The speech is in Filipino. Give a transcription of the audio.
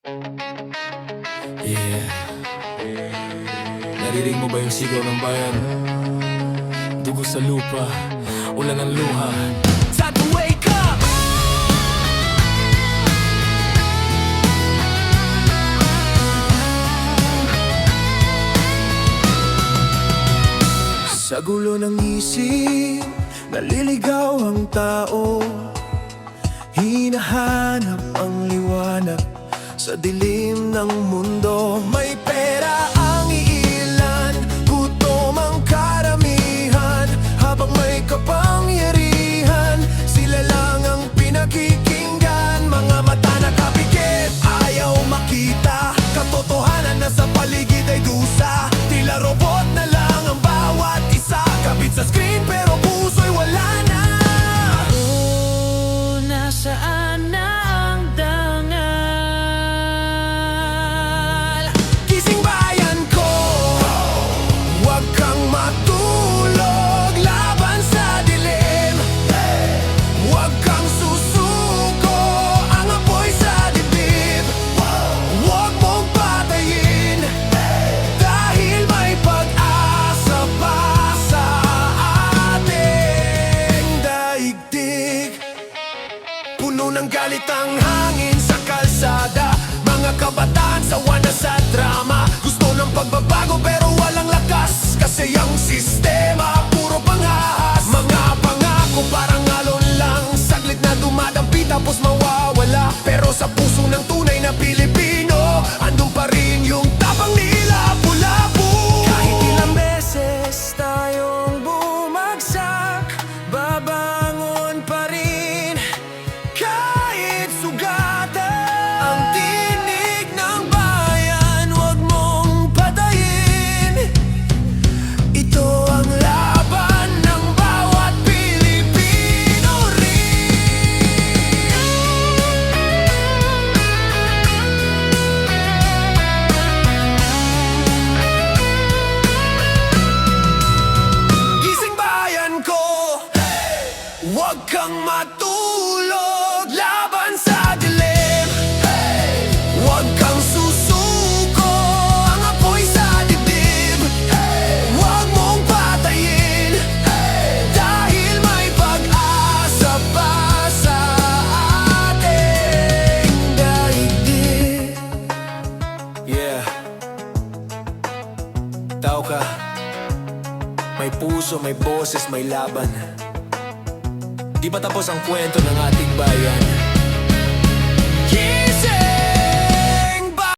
Yeah. Naririnig mo ba yung sigaw ng bayan? Dugo sa lupa, ulan ng luha. Time to wake up! Sa gulo ng isip, naliligaw ang tao. Hinahanap ang liwanag sa dilim ng mundo. May pera ang iilan, gutom ang karamihan. Habang may kapangyarihan, sila lang ang pinakikinggan. Mga mata nakapikit, ayaw makita katotohanan na sa paligid ay dusa. Tila robot na lang ang bawat isa, kabit sa screen pero puso'y wala na. Nasaan na ang dangal? Gising bayan ko, huwag kang matulog laban sa dilim. Huwag kang susuko, ang apoy sa dibdib. Huwag mong patayin, dahil may pag-asa pa sa ating daigdig. Puno ng galit ang hangin sa kalsada. Mga kabataan sawa na sa drama. Gusto ng pagbabago pero walang lakas, kasi ang sistema puro panghahas. Mga pangako parang alon lang, saglit na dumadampi tapos mawawala. Pero sa puso ng tunay na Pilipino, andun pa rin yung tapang nila pula-pu. Kahit ilang beses tayong bumagsak, babangon pa rin. Kahit sugatan ang tinig ng bayan, huwag mong patayin. Ito ang laban ng bawat Pilipino rin. Gising bayan ko, huwag kang matulog laban sa dilim. Huwag kang susuko, ang apoy sa dibdib. Huwag mong patayin, dahil may pag-asa pa sa ating daigdig. Yeah. Tao ka, may puso, may boses, may laban. Di ba tapos ang kwento ng ating bayan?